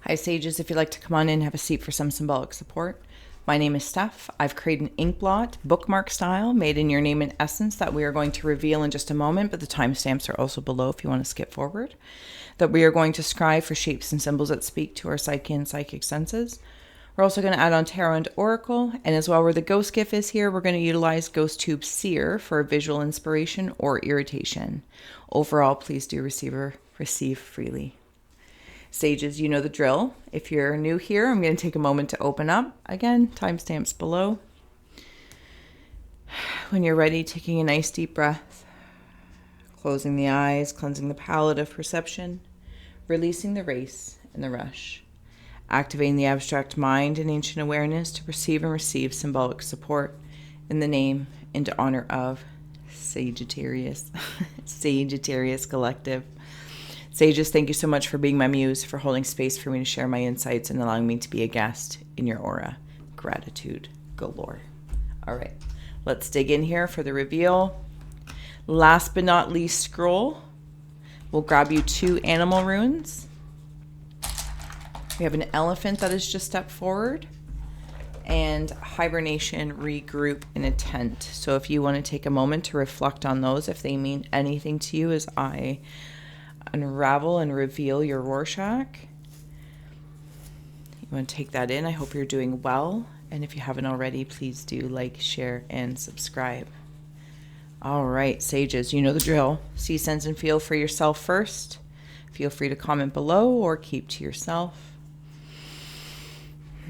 Hi, Sages. If you'd like to come on in, have a seat for some symbolic support. My name is Steph. I've created an ink blot, bookmark style, made in your name and essence that we are going to reveal in just a moment, but the timestamps are also below if you want to skip forward. That we are going to scry for shapes and symbols that speak to our psyche and psychic senses. We're also going to add on Tarot and Oracle, and as well where the Ghost Gift is here, we're going to utilize Ghost Tube Seer for visual inspiration or irritation. Overall, please do receive freely. Sages, you know the drill. If you're new here, I'm going to take a moment to open up. Again, timestamps below. When you're ready, taking a nice deep breath, closing the eyes, cleansing the palette of perception, releasing the race and the rush, activating the abstract mind and ancient awareness to perceive and receive symbolic support in the name and to honor of Sagittarius, Sagittarius Collective. Sages, thank you so much for being my muse, for holding space for me to share my insights and allowing me to be a guest in your aura. Gratitude galore. All right, let's dig in here for the reveal. Last but not least, scroll. We'll grab you 2 animal runes. We have an elephant that has just stepped forward, and hibernation, regroup, and a tent. So if you want to take a moment to reflect on those, if they mean anything to you as I unravel and reveal your Rorschach. You want to take that in. I hope you're doing well. And if you haven't already, please do like, share, and subscribe. All right, Sages, you know the drill. See, sense, and feel for yourself first. Feel free to comment below or keep to yourself.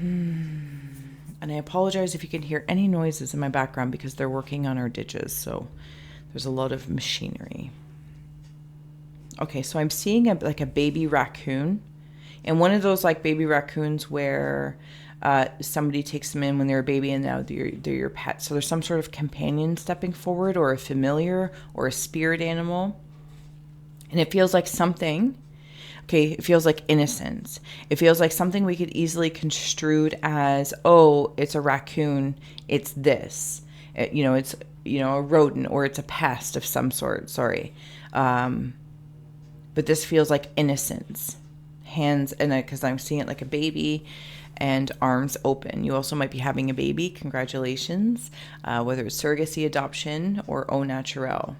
And I apologize if you can hear any noises in my background because they're working on our ditches. So there's a lot of machinery. Okay, so I'm seeing like a baby raccoon, and one of those like baby raccoons where somebody takes them in when they're a baby and now they're your pet. So there's some sort of companion stepping forward, or a familiar, or a spirit animal. And it feels like something, okay, it feels like innocence. It feels like something we could easily construed as, oh, it's a raccoon, it's this. It's a rodent, or it's a pest of some sort, sorry. But this feels like innocence. Hands, and because I'm seeing it like a baby, and arms open. You also might be having a baby. Congratulations. Whether it's surrogacy, adoption, or au naturel.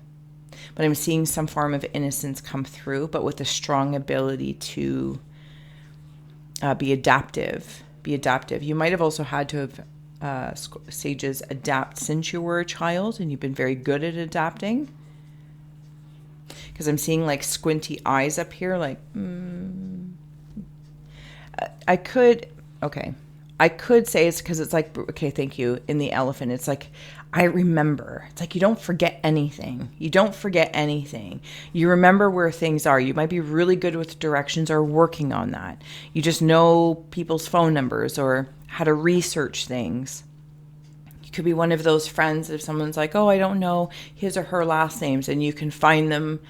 But I'm seeing some form of innocence come through, but with a strong ability to be adaptive. You might have also had to have, Sages, adapt since you were a child, and you've been very good at adapting. Because I'm seeing like squinty eyes up here, like, I could say it's because it's like, okay, thank you, in the elephant, it's like, I remember. It's like you don't forget anything. You remember where things are. You might be really good with directions or working on that. You just know people's phone numbers or how to research things. You could be one of those friends if someone's like, oh, I don't know his or her last names, and you can find them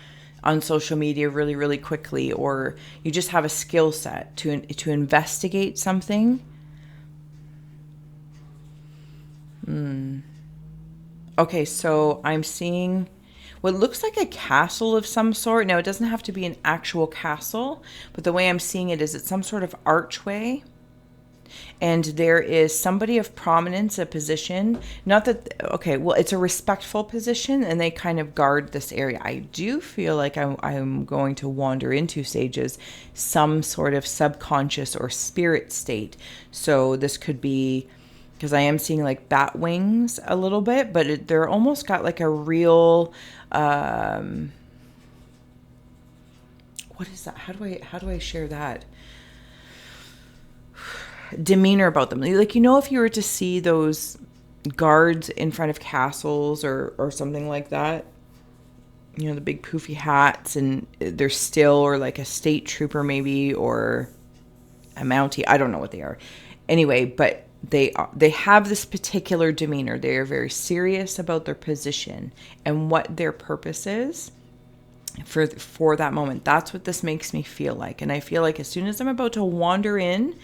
on social media really, really quickly, or you just have a skill set to investigate something. Okay, so I'm seeing what looks like a castle of some sort. Now, it doesn't have to be an actual castle, but the way I'm seeing it is it's some sort of archway. And there is somebody of prominence, a position, it's a respectful position, and they kind of guard this area. I do feel like I'm going to wander into, Sages, some sort of subconscious or spirit state. So this could be, because I am seeing like bat wings a little bit, but they're almost got like a real, what is that? How do I share that? Demeanor about them. Like, if you were to see those guards in front of castles or something like that, the big poofy hats, and they're still, or like a state trooper maybe, or a Mountie, I don't know what they are. Anyway, but they have this particular demeanor. They are very serious about their position and what their purpose is for that moment. That's what this makes me feel like. And I feel like as soon as I'm about to wander in,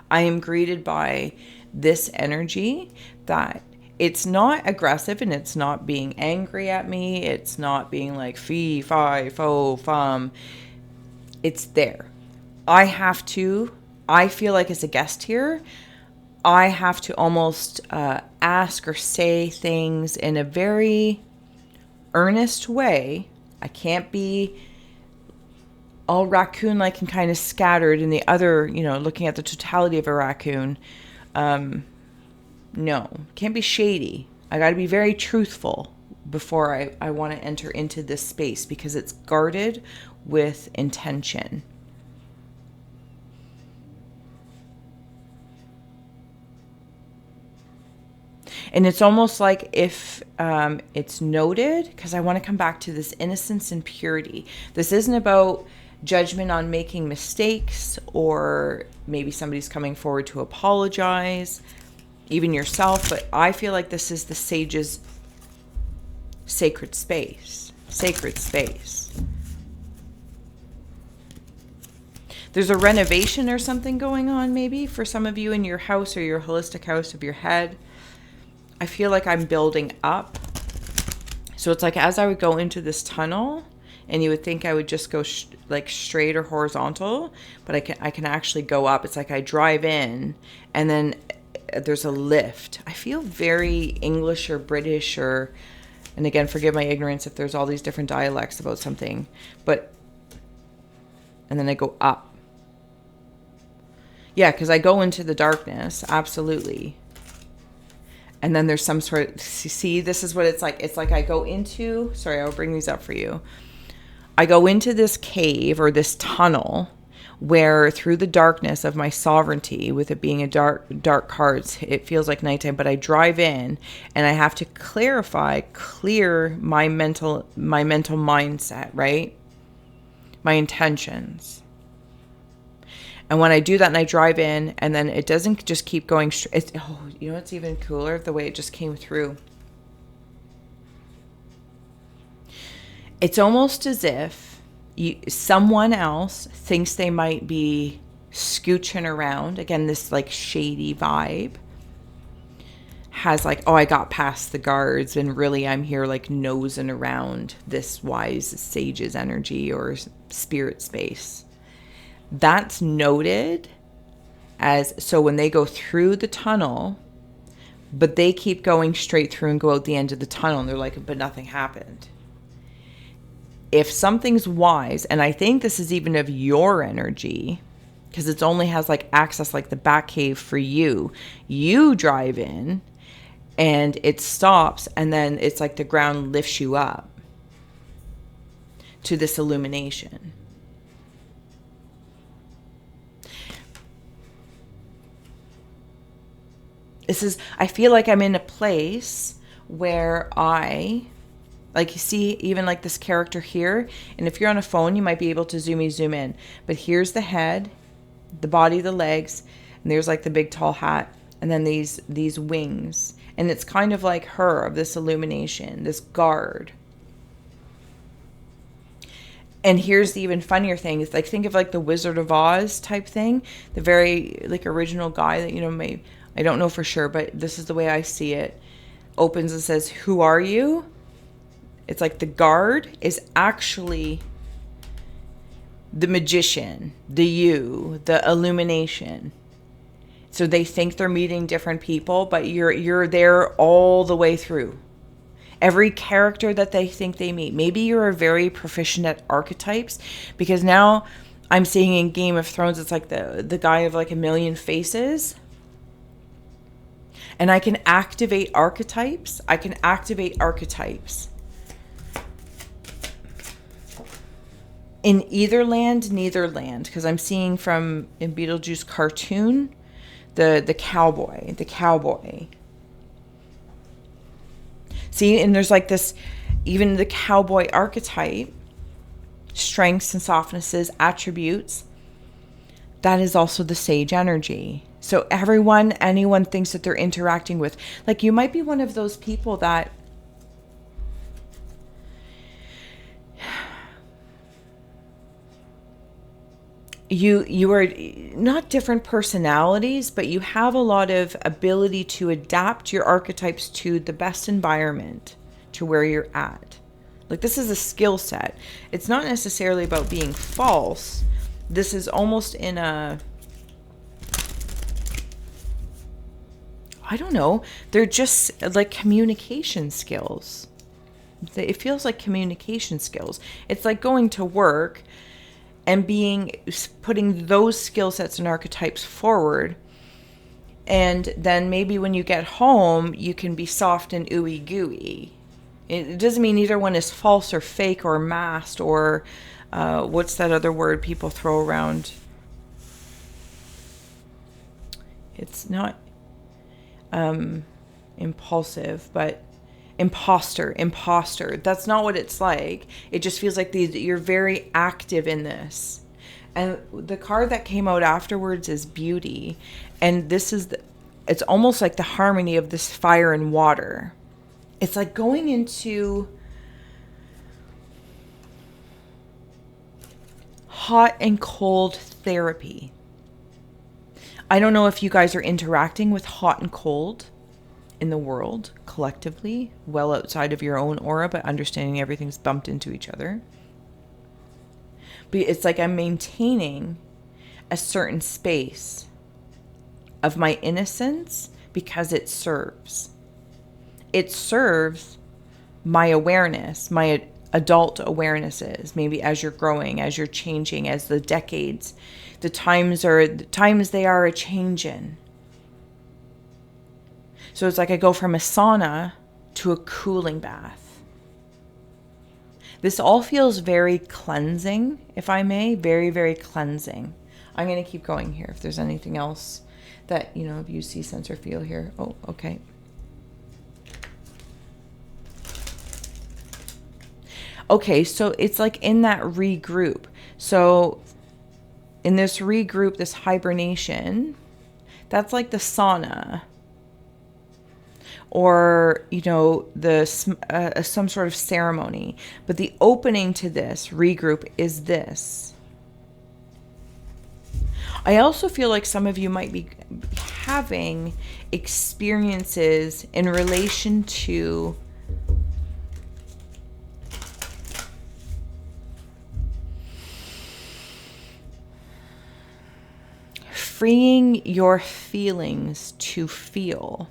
I am greeted by this energy that it's not aggressive, and it's not being angry at me. It's not being like fee, fi, fo, fum. It's there. I have to I feel like as a guest here, I have to almost ask or say things in a very earnest way. I can't be all raccoon-like and kind of scattered in the other, looking at the totality of a raccoon. No, can't be shady. I got to be very truthful before I want to enter into this space, because it's guarded with intention. And it's almost like if it's noted, because I want to come back to this innocence and purity. This isn't about judgment on making mistakes, or maybe somebody's coming forward to apologize, even yourself. But I feel like this is the sage's sacred space. Sacred space. There's a renovation or something going on maybe for some of you in your house, or your holistic house of your head. I feel like I'm building up. So it's like as I would go into this tunnel, and you would think I would just go like straight or horizontal, but I can actually go up. It's like I drive in, and then there's a lift. I feel very English or British, or, and again, forgive my ignorance if there's all these different dialects about something, but, and then I go up. Yeah, because I go into the darkness, absolutely. And then there's some sort of, see, this is what it's like. It's like I go into, sorry, I'll bring these up for you. I go into this cave or this tunnel where through the darkness of my sovereignty, with it being a dark cards, it feels like nighttime, but I drive in and I have to clear my mental mindset, right? My intentions. And when I do that and I drive in, and then it doesn't just keep going straight. Oh, you know what's even cooler? The way it just came through. It's almost as if someone else thinks they might be scooching around. Again, this like shady vibe has like, oh, I got past the guards, and really I'm here like nosing around this wise sage's energy or spirit space. That's noted as, so when they go through the tunnel, but they keep going straight through and go out the end of the tunnel, and they're like, but nothing happened. If something's wise, and I think this is even of your energy, because it only has like access like the back cave for you. You drive in and it stops, and then it's like the ground lifts you up to this illumination. I feel like I'm in a place where like you see even like this character here, and if you're on a phone you might be able to zoom in, but here's the head, the body, the legs, and there's like the big tall hat, and then these wings, and it's kind of like her, of this illumination, this guard. And here's the even funnier thing, is like, think of like the Wizard of Oz type thing, the very like original guy that, maybe, I don't know for sure, but this is the way I see it, opens and says, "Who are you?" It's like the guard is actually the magician, the illumination. So they think they're meeting different people, but you're there all the way through. Every character that they think they meet. Maybe you're very proficient at archetypes, because now I'm seeing in Game of Thrones, it's like the guy of like a million faces. And I can activate archetypes. In either land, neither land. Because I'm seeing from in Beetlejuice cartoon, the cowboy. See, and there's like this, even the cowboy archetype, strengths and softnesses, attributes, that is also the sage energy. So anyone thinks that they're interacting with, like, you might be one of those people that you are not different personalities, but you have a lot of ability to adapt your archetypes to the best environment, to where you're at. Like, this is a skill set. It's not necessarily about being false. This is almost in a, I don't know. They're just like communication skills. It feels like communication skills. It's like going to work and putting those skill sets and archetypes forward. And then maybe when you get home, you can be soft and ooey gooey. It doesn't mean either one is false or fake or masked or what's that other word people throw around? It's not impulsive, but imposter. That's not what it's like. It just feels like you're very active in this. And the card that came out afterwards is beauty. And this is, it's almost like the harmony of this fire and water. It's like going into hot and cold therapy. I don't know if you guys are interacting with hot and cold in the world collectively, well outside of your own aura, but understanding everything's bumped into each other. But it's like I'm maintaining a certain space of my innocence because it serves. It serves my awareness, my adult awarenesses, maybe as you're growing, as you're changing, as the decades, the times they are a changing. So it's like I go from a sauna to a cooling bath. This all feels very cleansing, if I may, very, very cleansing. I'm going to keep going here if there's anything else that, if you see, sense, or feel here. Oh, okay. Okay, so it's like in that regroup. So in this regroup, this hibernation, that's like the sauna. Or, some sort of ceremony. But the opening to this regroup is this. I also feel like some of you might be having experiences in relation to freeing your feelings to feel.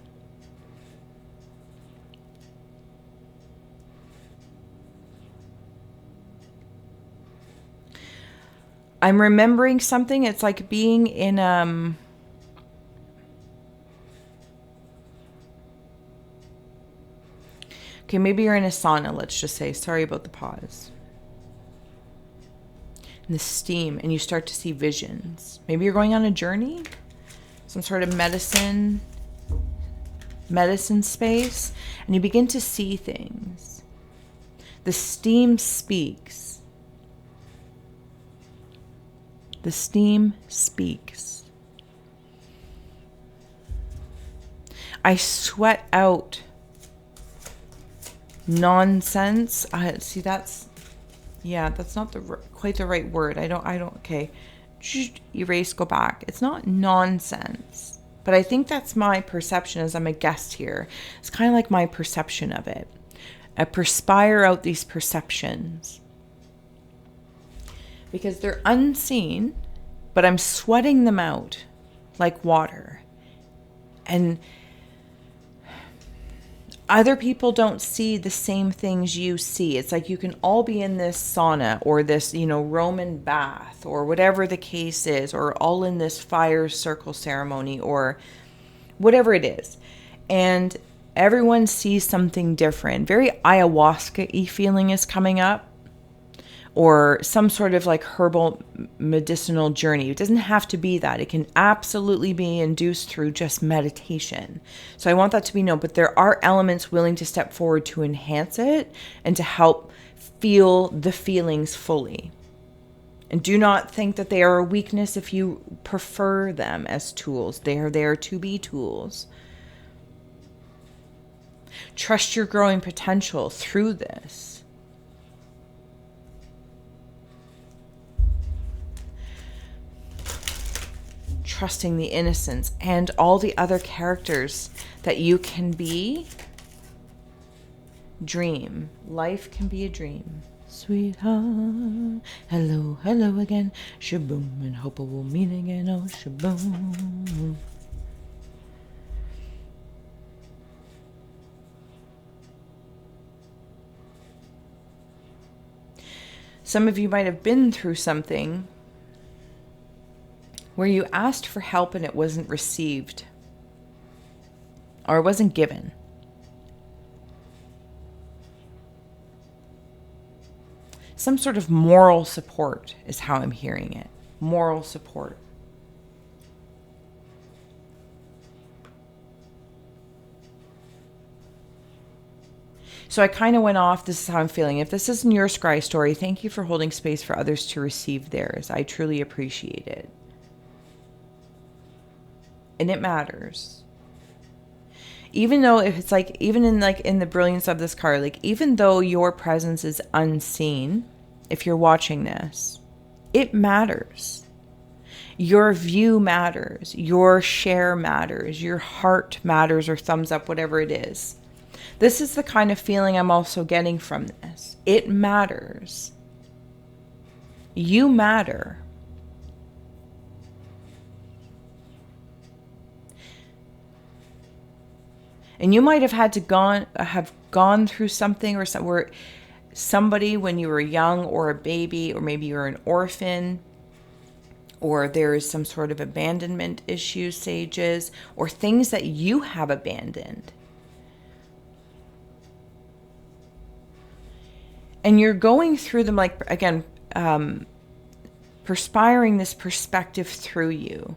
I'm remembering something. It's like being in okay, maybe you're in a sauna, let's just say. Sorry about the pause. And the steam, and you start to see visions. Maybe you're going on a journey, some sort of medicine space, and you begin to see things. The steam speaks. The steam speaks. I sweat out nonsense. See, that's not quite the right word. I don't, okay. Erase, go back. It's not nonsense. But I think that's my perception as I'm a guest here. It's kind of like my perception of it. I perspire out these perceptions. Because they're unseen, but I'm sweating them out like water. And other people don't see the same things you see. It's like you can all be in this sauna or this, Roman bath or whatever the case is, or all in this fire circle ceremony or whatever it is. And everyone sees something different. Very ayahuasca-y feeling is coming up. Or some sort of like herbal medicinal journey. It doesn't have to be that. It can absolutely be induced through just meditation. So I want that to be known. But there are elements willing to step forward to enhance it and to help feel the feelings fully. And do not think that they are a weakness if you prefer them as tools. They are there to be tools. Trust your growing potential through this. Trusting the innocence and all the other characters that you can be. Dream. Life can be a dream. Sweetheart, hello, hello again. Shaboom, and hope we'll meet again. Oh, shaboom. Some of you might have been through something where you asked for help and it wasn't received, or it wasn't given. Some sort of moral support is how I'm hearing it. Moral support. So I kind of went off. This is how I'm feeling. If this isn't your scry story, thank you for holding space for others to receive theirs. I truly appreciate it. And it matters. Even though if it's like, even in the brilliance of this card, like even though your presence is unseen, if you're watching this, it matters. Your view matters. Your share matters. Your heart matters, or thumbs up, whatever it is. This is the kind of feeling I'm also getting from this. It matters. You matter. And you might have had to have gone through something, or where somebody when you were young, or a baby, or maybe you're an orphan, or there is some sort of abandonment issue, sages, or things that you have abandoned. And you're going through them, like, again, perspiring this perspective through you.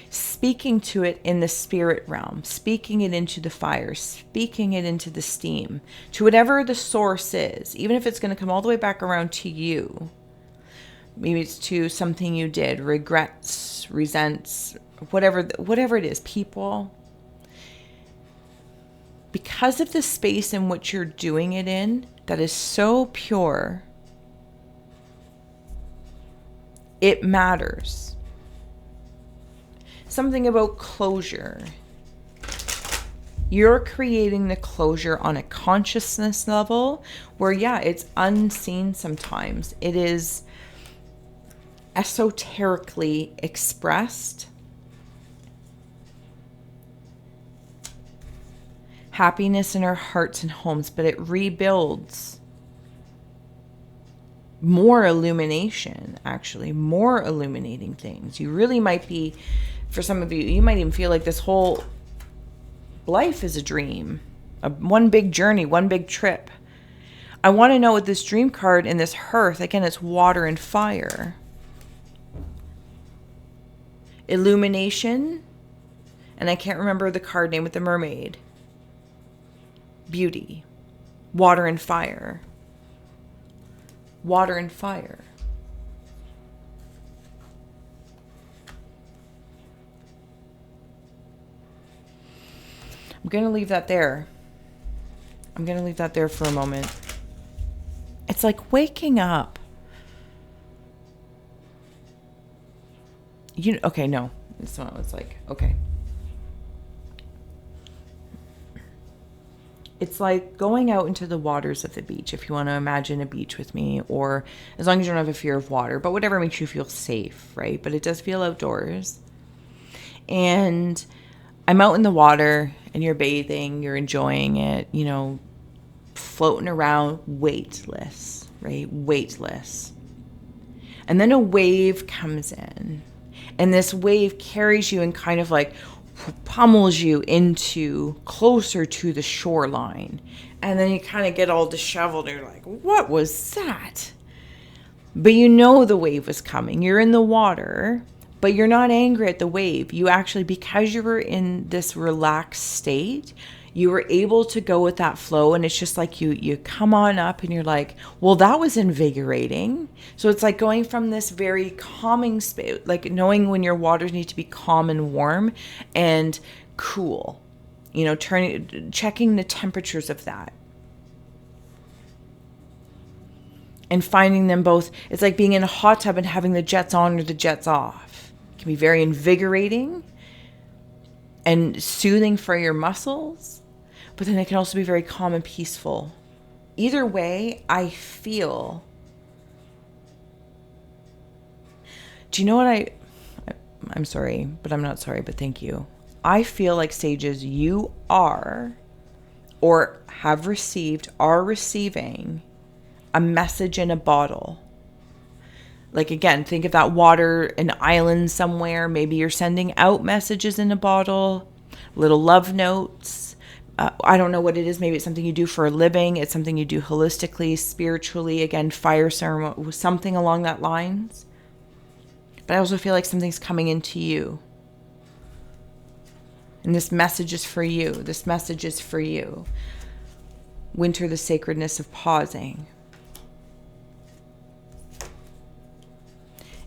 Speaking to it in the spirit realm. Speaking it into the fire. Speaking it into the steam. To whatever the source is. Even if it's going to come all the way back around to you. Maybe it's to something you did. Regrets, resents, whatever it is. People. Because of the space in which you're doing it in, that is so pure, it matters. Something about closure. You're creating the closure on a consciousness level where, yeah, it's unseen sometimes. It is esoterically expressed. Happiness in our hearts and homes, but it rebuilds. More illumination, actually. More illuminating things. You really might be, for some of you, you might even feel like this whole life is a dream. One big journey, one big trip. I want to know with this dream card and this hearth, again, it's water and fire. Illumination. And I can't remember the card name with the mermaid. Beauty. Water and fire. Water and fire. I'm going to leave that there. I'm going to leave that there for a moment. It's like waking up. Okay, no. It's not what it's like. Okay. It's like going out into the waters of the beach, if you want to imagine a beach with me, or as long as you don't have a fear of water, but whatever makes you feel safe, right? But it does feel outdoors. And I'm out in the water and you're bathing, you're enjoying it, floating around weightless, right? Weightless. And then a wave comes in, and this wave carries you and kind of like pummels you into closer to the shoreline. And then you kind of get all disheveled and you're like, what was that? But you know the wave was coming. You're in the water, but you're not angry at the wave. You actually, because you were in this relaxed state, you were able to go with that flow. And it's just like you come on up and you're like, well, that was invigorating. So it's like going from this very calming space, like knowing when your waters need to be calm and warm and cool, checking the temperatures of that. And finding them both. It's like being in a hot tub and having the jets on or the jets off. It can be very invigorating and soothing for your muscles. But then it can also be very calm and peaceful. Either way, I feel. Do you know what I'm sorry, but I'm not sorry, but thank you. I feel like, sages, you are, or have received, are receiving a message in a bottle. Like, again, think of that water, an island somewhere. Maybe you're sending out messages in a bottle, little love notes. I don't know what it is. Maybe it's something you do for a living. It's something you do holistically, spiritually. Again, fire ceremony, something along that lines. But I also feel like something's coming into you. And this message is for you. This message is for you. Winter, the sacredness of pausing.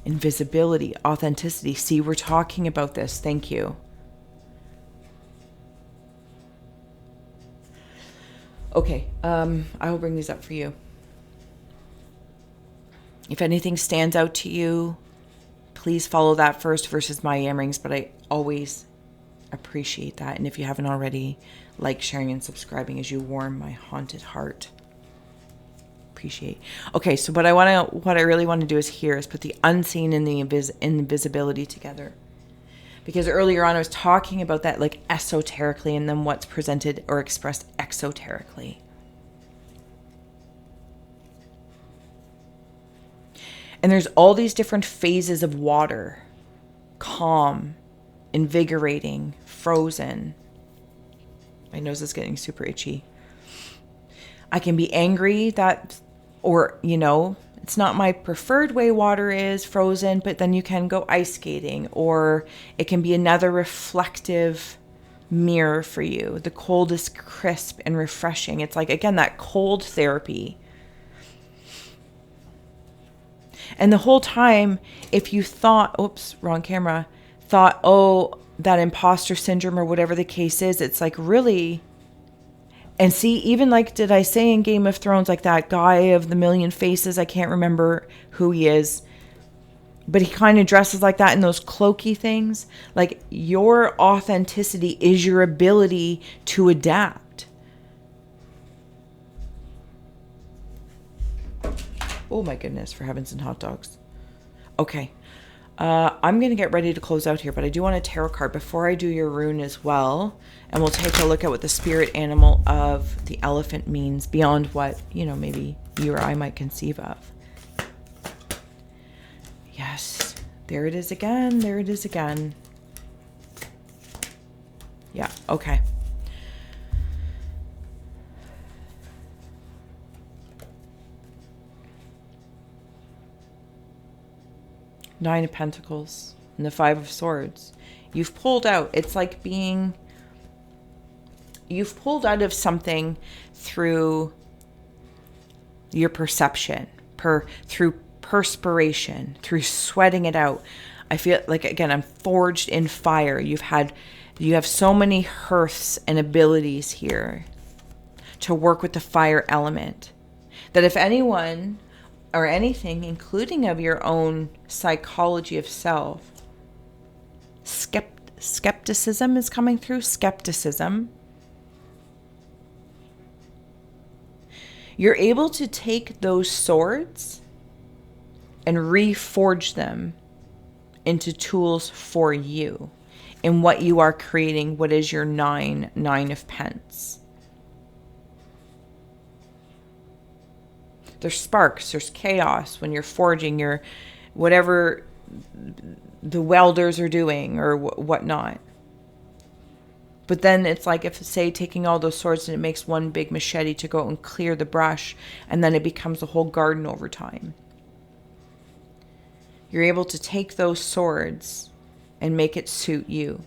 Invisibility, authenticity. See, we're talking about this. Thank you. Okay, I will bring these up for you. If anything stands out to you, please follow that first versus my yammerings, but I always appreciate that. And if you haven't already, like, sharing, and subscribing as you warm my haunted heart. Appreciate. Okay, so what I really want to do is put the unseen and the invisibility together. Because earlier on I was talking about that, like, esoterically, and then what's presented or expressed exoterically. And there's all these different phases of water. Calm, invigorating, frozen. My nose is getting super itchy. I can be angry or, it's not my preferred way water is, frozen, but then you can go ice skating, or it can be another reflective mirror for you. The cold is crisp and refreshing. It's like, again, that cold therapy. And the whole time, if you thought, wrong camera, that imposter syndrome or whatever the case is, it's like, really. And see, even like, did I say in Game of Thrones, like that guy of the million faces, I can't remember who he is, but he kind of dresses like that in those cloaky things. Like, your authenticity is your ability to adapt. Oh my goodness, for heavens and hot dogs. Okay. I'm going to get ready to close out here, but I do want a tarot card before I do your rune as well. And we'll take a look at what the spirit animal of the elephant means beyond what, maybe you or I might conceive of. Yes, there it is again. There it is again. Yeah, okay. Nine of Pentacles and the Five of Swords. You've pulled out. It's like you've pulled out of something through your perception, through perspiration, through sweating it out. I feel like, again, I'm forged in fire. You have so many hearths and abilities here to work with the fire element that if anyone or anything, including of your own psychology of self, skepticism is coming through. Skepticism. You're able to take those swords and reforge them into tools for you in what you are creating. What is your nine of pence? There's sparks, there's chaos when you're forging your whatever the welders are doing or whatnot. But then it's like, if, say, taking all those swords and it makes one big machete to go and clear the brush, and then it becomes a whole garden over time. You're able to take those swords and make it suit you.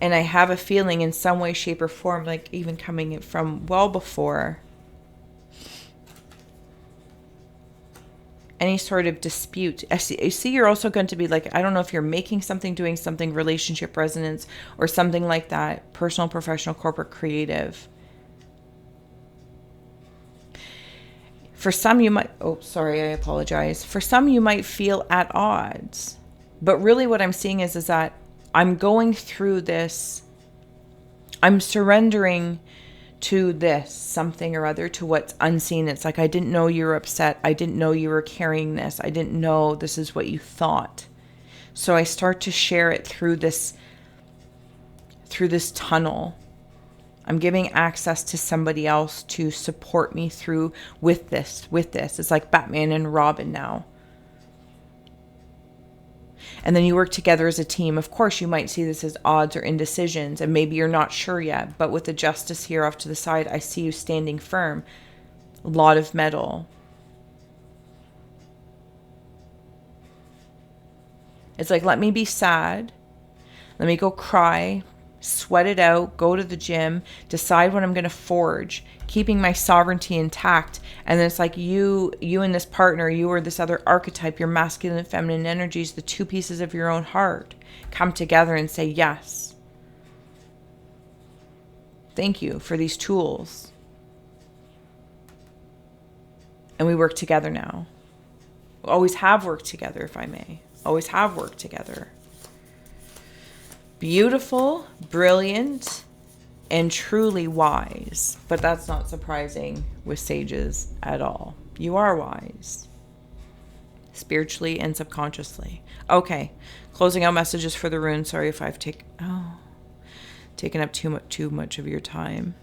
And I have a feeling in some way, shape, or form, like even coming from well before any sort of dispute. I see you're also going to be like, I don't know if you're making something, doing something, relationship resonance, or something like that. Personal, professional, corporate, creative. For some you might, I apologize. For some you might feel at odds. But really what I'm seeing is that I'm going through this. I'm surrendering to this something or other, to what's unseen. It's like, I didn't know you were upset. I didn't know you were carrying this. I didn't know this is what you thought. So I start to share it through this tunnel. I'm giving access to somebody else to support me through with this. It's like Batman and Robin now. And then you work together as a team. Of course, you might see this as odds or indecisions, and maybe you're not sure yet. But with the Justice here off to the side, I see you standing firm. A lot of metal. It's like, let me be sad. Let me go cry, sweat it out, go to the gym, decide what I'm going to forge, keeping my sovereignty intact. And then it's like you and this partner, you or this other archetype, your masculine and feminine energies, the two pieces of your own heart, come together and say, yes. Thank you for these tools. And we work together now. We always have worked together, if I may. Always have worked together. Beautiful, brilliant, and truly wise. But that's not surprising with sages at all. You are wise. Spiritually and subconsciously. Okay. Closing out messages for the rune. Sorry if I've taken up too much of your time.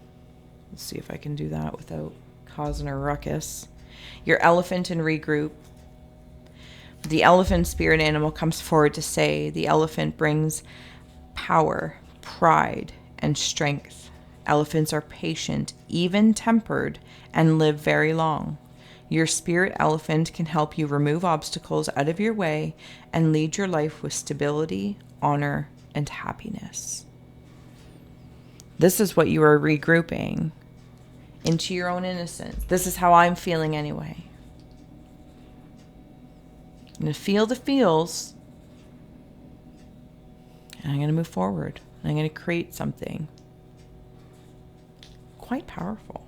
Let's see if I can do that without causing a ruckus. Your elephant and regroup. The elephant spirit animal comes forward to say the elephant brings power, pride, and strength. Elephants are patient, even-tempered, and live very long. Your spirit elephant can help you remove obstacles out of your way and lead your life with stability, honor, and happiness. This is what you are regrouping into your own innocence. This is how I'm feeling anyway. I'm going to feel the feels, and I'm going to move forward. And I'm going to create something quite powerful.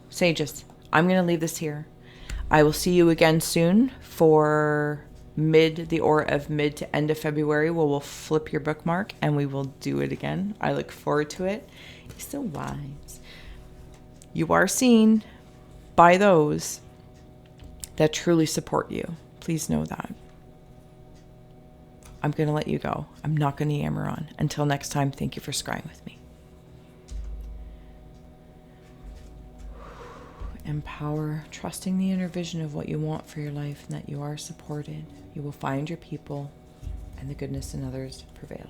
Sages, I'm going to leave this here. I will see you again soon for the aura of mid to end of February, where we'll flip your bookmark and we will do it again. I look forward to it. You're so wise. You are seen by those that truly support you. Please know that. I'm going to let you go. I'm not going to yammer on. Until next time, thank you for scrying with me. Empower, trusting the inner vision of what you want for your life and that you are supported. You will find your people and the goodness in others prevail.